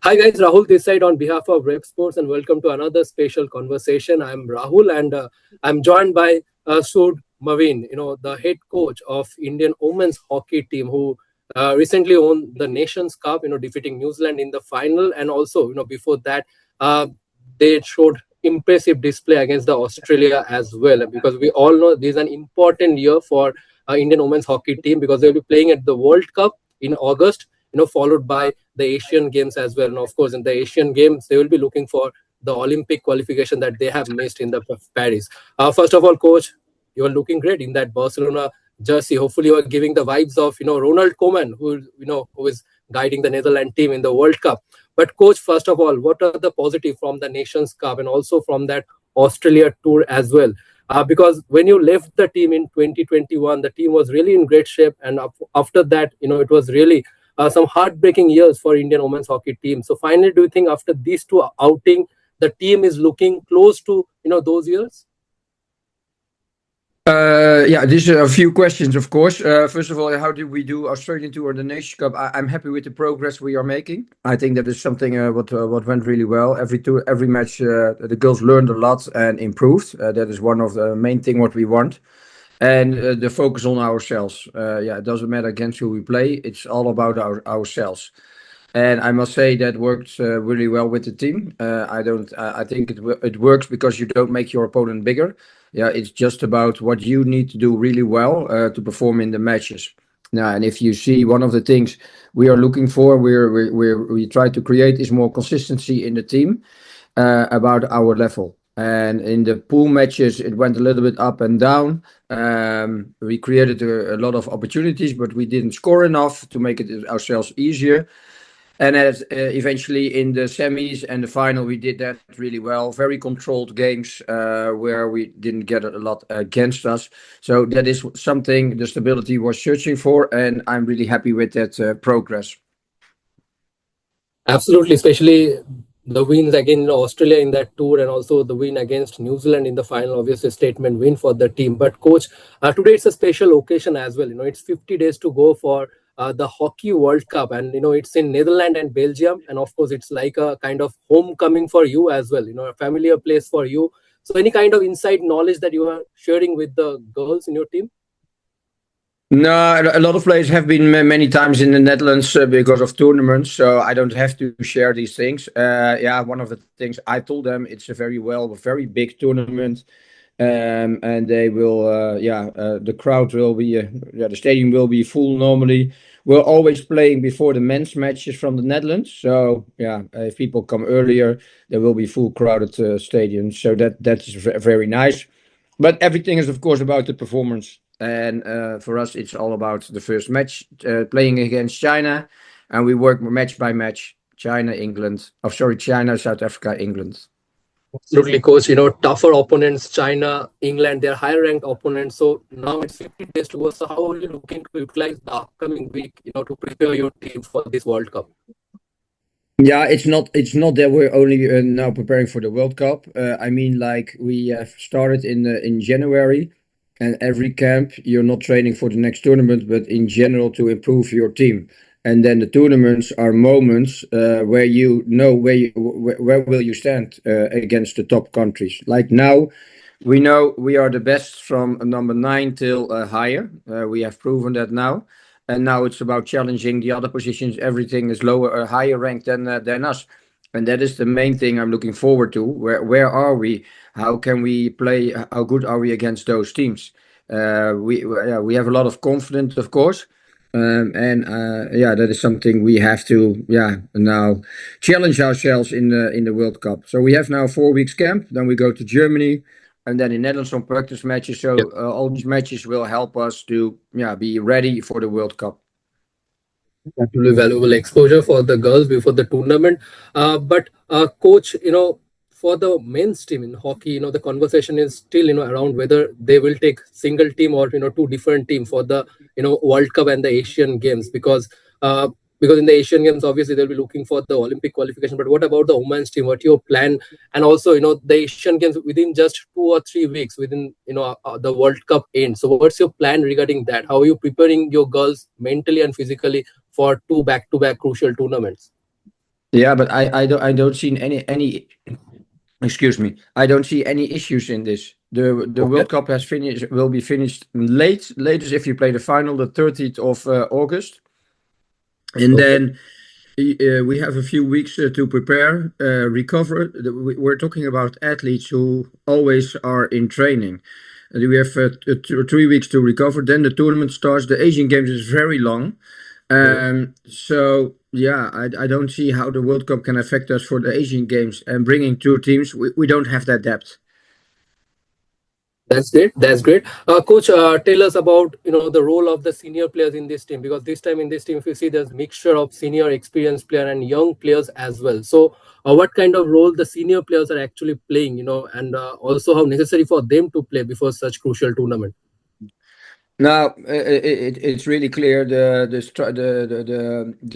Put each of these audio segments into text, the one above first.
Hi guys, Rahul this side on behalf of Revsportz and welcome to another special conversation. I'm Rahul and I'm joined by Sjoerd Marijne, the head coach of Indian women's hockey team who recently won the Nations Cup, defeating New Zealand in the final, and also, before that, uh, they showed impressive display against the Australia as well, because we all know this is an important year for Indian women's hockey team because they'll be playing at the World Cup in August, followed by the Asian Games as well. And of course, in the Asian Games, they will be looking for the Olympic qualification that they have missed in the Paris. First of all, coach, you are looking great in that Barcelona jersey. Hopefully, you are giving the vibes of Ronald Koeman, who is guiding the Netherlands team in the World Cup. But coach, first of all, what are the positive from the Nations Cup and also from that Australia tour as well? Because when you left the team in 2021, the team was really in great shape, and after that, it was really some heartbreaking years for Indian women's hockey team. So finally, do you think after these two outing, the team is looking close to those years? These are a few questions, of course. First of all, how did we do Australian Tour and the Nations Cup? I'm happy with the progress we are making. I think that is something what went really well. Every match, the girls learned a lot and improved. That is one of the main thing what we want. And the focus on ourselves. It doesn't matter against who we play. It's all about ourselves. And I must say that worked really well with the team. I think it works because you don't make your opponent bigger. Yeah, it's just about what you need to do really well to perform in the matches. Now, and if you see one of the things we are looking for, we try to create is more consistency in the team about our level. And in the pool matches, it went a little bit up and down. We created a lot of opportunities, but we didn't score enough to make it ourselves easier. And as eventually in the semis and the final, we did that really well. Very controlled games where we didn't get a lot against us. So that is something the stability was searching for, and I'm really happy with that progress. Absolutely, especially the wins against Australia in that tour and also the win against New Zealand in the final, obviously a statement win for the team. But coach, today it's a special occasion as well. It's 50 days to go for the Hockey World Cup, and it's in Netherlands and Belgium, and of course it's like a kind of homecoming for you as well. A familiar place for you. So any kind of inside knowledge that you are sharing with the girls in your team? No, a lot of players have been many times in the Netherlands because of tournaments, so I don't have to share these things. One of the things I told them, it's a very big tournament, and they will, the crowd will be, the stadium will be full normally. We're always playing before the men's matches from the Netherlands, so if people come earlier, there will be full crowded stadium. So that is very nice. But everything is, of course, about the performance. And for us, it's all about the first match, playing against China. And we work match by match. China, South Africa, England. Absolutely, coach. Tougher opponents, China, England, they're higher ranked opponents. So now it's 50 days to go. So how are you looking to utilize the upcoming week, to prepare your team for this World Cup? Yeah, it's not that we're only now preparing for the World Cup. I mean, like we have started in January, and every camp you're not training for the next tournament, but in general to improve your team. And then the tournaments are moments where you know where will you stand against the top countries. Like now, we know we are the best from number 9 till higher. We have proven that now. And now it's about challenging the other positions. Everything is lower or higher ranked than us. And that is the main thing I'm looking forward to. Where are we? How can we play? How good are we against those teams? We have a lot of confidence, of course. That is something we have to now challenge ourselves in the World Cup. So we have now 4 weeks camp. Then we go to Germany. And then in Netherlands some practice matches. So all these matches will help us to be ready for the World Cup. Absolutely valuable exposure for the girls before the tournament. But coach, for the men's team in hockey, the conversation is still, around whether they will take single team or, two different team for the, World Cup and the Asian Games because in the Asian Games, obviously they'll be looking for the Olympic qualification. But what about the women's team? What your plan? And also, the Asian Games within just 2 or 3 weeks within, the World Cup ends. So what's your plan regarding that? How are you preparing your girls mentally and physically for 2 back-to-back crucial tournaments? Yeah, but I don't see any excuse me. I don't see any issues in this. The Okay. World Cup will be finished latest if you play the final the 30th of August, and Okay. then we have a few weeks to prepare, recover. We're talking about athletes who always are in training. We have 3 weeks to recover. Then the tournament starts. The Asian Games is very long. Mhm. So yeah, I don't see how the World Cup can affect us for the Asian Games and bringing two teams. We don't have that depth. That's great. That's great. Coach, tell us about the role of the senior players in this team, because this time in this team, if you see, there's mixture of senior experienced player and young players as well. So, what kind of role the senior players are actually playing, and also how necessary for them to play before such crucial tournament. Now it's really clear the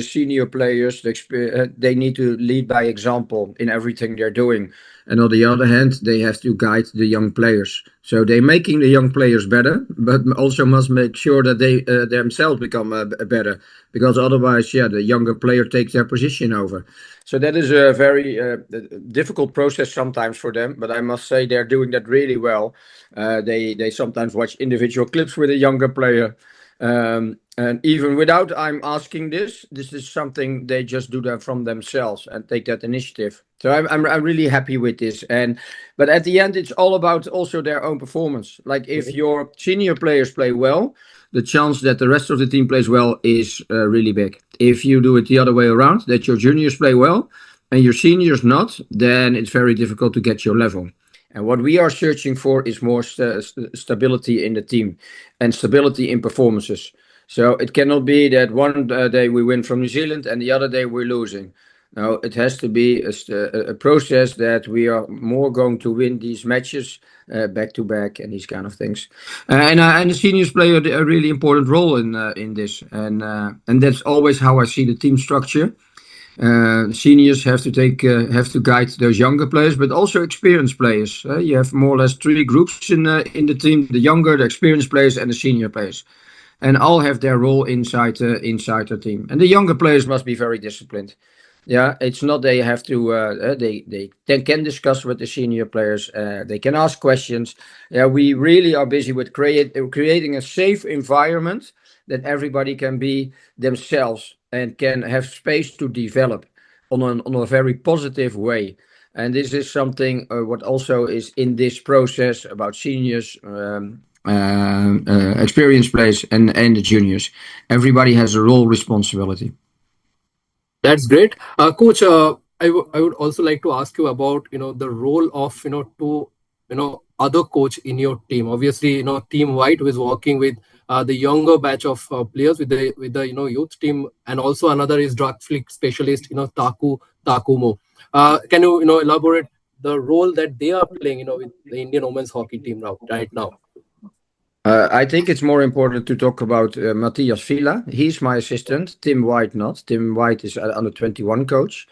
senior players they need to lead by example in everything they're doing, and on the other hand they have to guide the young players. So they're making the young players better, but also must make sure that they themselves become better, because otherwise, yeah, the younger player takes their position over. So that is a very difficult process sometimes for them, but I must say they're doing that really well. They sometimes watch individual clips with a younger player, and even without I'm asking this is something they just do that from themselves and take that initiative. So I'm really happy with this. And but at the end, it's all about also their own performance. Like if Mhm. your senior players play well, the chance that the rest of the team plays well is really big. If you do it the other way around, that your juniors play well and your seniors not, then it's very difficult to get your level. And what we are searching for is more stability in the team and stability in performances. So it cannot be that one day we win from New Zealand and the other day we're losing. No, it has to be a process that we are more going to win these matches back to back and these kind of things. And the seniors play a really important role in this, and that's always how I see the team structure. Seniors have to guide those younger players, but also experienced players. You have more or less three groups in the team: the younger, the experienced players, and the senior players, and all have their role inside the team. And the younger players must be very disciplined. Yeah, it's not they have to. They can discuss with the senior players. They can ask questions. Yeah, we really are busy with creating a safe environment that everybody can be themselves and can have space to develop on a very positive way. And this is something what also is in this process about seniors, experienced players, and the juniors. Everybody has a role responsibility. That's great, Coach. I would also like to ask you about the role of two other coach in your team. Obviously, Team White, who is working with the younger batch of players with the youth team, and also another is drug flick specialist, Takumo. Can you elaborate the role that they are playing with the Indian women's hockey team right now? I think it's more important to talk about Matthias Villa. He's my assistant. Tim White not. Tim White is under 21 coach,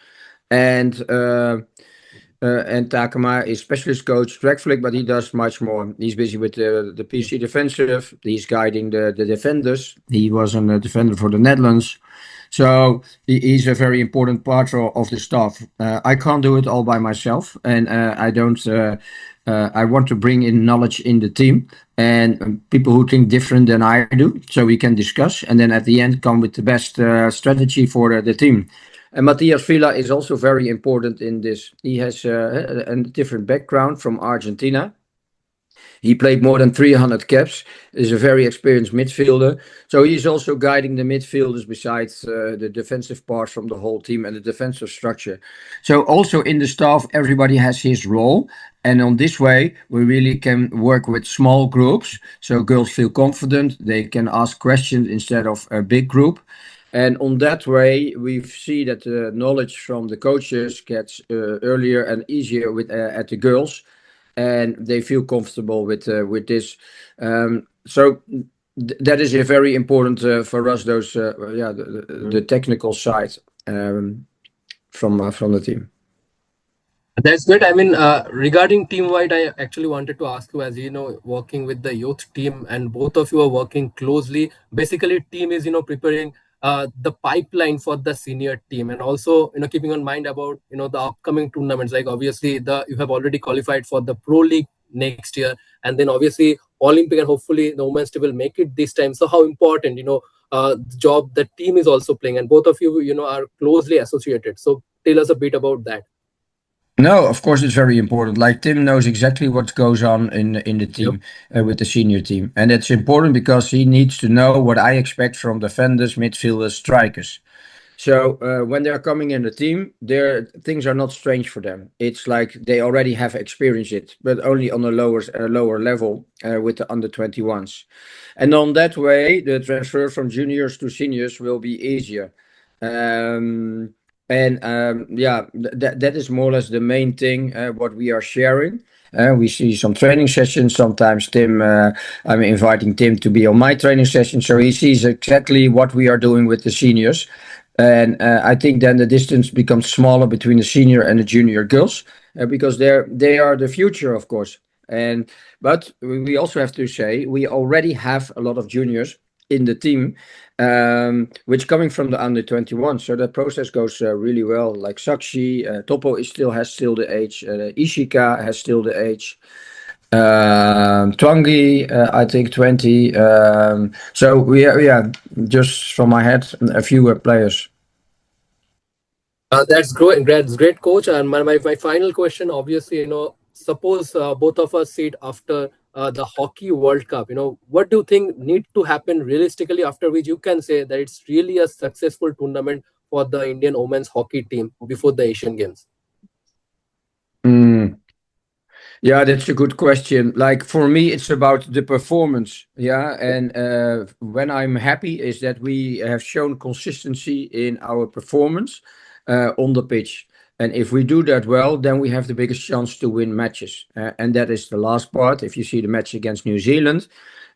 and Takama is specialist coach track flick, but he does much more. He's busy with the PC defensive. He's guiding the defenders. He was a defender for the Netherlands. So he's a very important part of the staff. I can't do it all by myself, and I don't. I want to bring in knowledge in the team and people who think different than I do, so we can discuss and then at the end come with the best strategy for the team. And Matthias Villa is also very important in this. He has a different background from Argentina. He played more than 300 caps, is a very experienced midfielder. So he's also guiding the midfielders besides the defensive part from the whole team and the defensive structure. So also in the staff, everybody has his role. And on this way, we really can work with small groups. So girls feel confident. They can ask questions instead of a big group. And on that way, we see that the knowledge from the coaches gets earlier and easier with at the girls, and they feel comfortable with this. That is a very important for us. Those the technical side from the team. That's good. I mean, regarding team wide, I actually wanted to ask you, as working with the youth team, and both of you are working closely. Basically, team is preparing the pipeline for the senior team, and also keeping in mind about the upcoming tournaments, like obviously the you have already qualified for the Pro League next year, and then obviously Olympic, and hopefully the women's team will make it this time. So how important the job the team is also playing, and both of you are closely associated. So tell us a bit about that. No, of course it's very important. Like Tim knows exactly what goes on in the Yep. team with the senior team, and it's important because he needs to know what I expect from defenders, midfielders, strikers. So when they're coming in the team, their things are not strange for them. It's like they already have experienced it, but only on a lower level with the under 21s. And on that way, the transfer from juniors to seniors will be easier. Um, yeah, that is more or less the main thing what we are sharing. We see some training sessions. Sometimes I'm inviting Tim to be on my training session, so he sees exactly what we are doing with the seniors. And I think then the distance becomes smaller between the senior and the junior girls because they are the future, of course. And but we also have to say we already have a lot of juniors in the team, which coming from the under 21. So that process goes really well. Like Sakshi, Topo has still the age. Ishika has still the age. Twangi, I think 20. So yeah, just from my head, a few players. That's great. That's great, coach. And my final question, obviously, suppose both of us sit after the Hockey World Cup. What do you think need to happen realistically, after which you can say that it's really a successful tournament for the Indian women's hockey team before the Asian Games? Mm. Yeah, that's a good question. Like for me, it's about the performance. Yeah, and when I'm happy is that we have shown consistency in our performance on the pitch. And if we do that well, then we have the biggest chance to win matches. And that is the last part. If you see the match against New Zealand,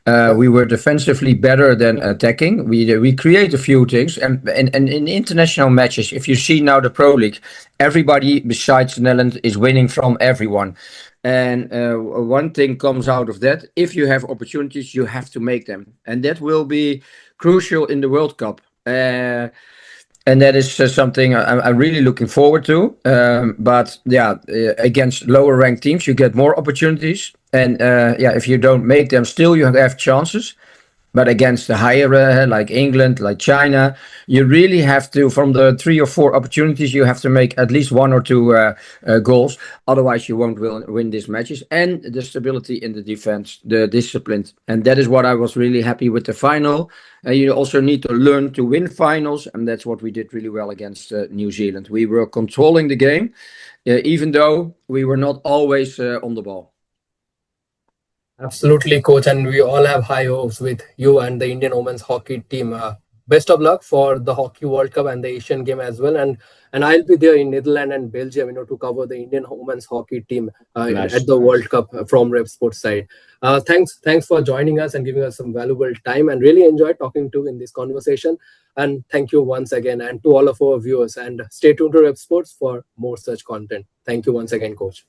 Yep. we were defensively better than attacking. We create a few things, and in international matches, if you see now the Pro League, everybody besides the Netherlands is winning from everyone. And one thing comes out of that: if you have opportunities, you have to make them, and that will be crucial in the World Cup. And that is something I'm really looking forward to. But yeah, against lower ranked teams, you get more opportunities. And yeah, if you don't make them, still you have chances. But against the higher, like England, like China, you really have to, from the 3 or 4 opportunities, you have to make at least 1 or 2 goals. Otherwise, you won't win these matches. And the stability in the defense, the discipline. And that is what I was really happy with the final. You also need to learn to win finals. And that's what we did really well against New Zealand. We were controlling the game, even though we were not always on the ball. Absolutely, coach, and we all have high hopes with you and the Indian women's hockey team. Best of luck for the Hockey World Cup and the Asian game as well. And I'll be there in Netherlands and Belgium, to cover the Indian women's hockey team at Nice. the World Cup from Revsportz side. Thanks for joining us and giving us some valuable time. And really enjoyed talking to you in this conversation. And thank you once again, and to all of our viewers. And stay tuned to Revsportz for more such content. Thank you once again, coach.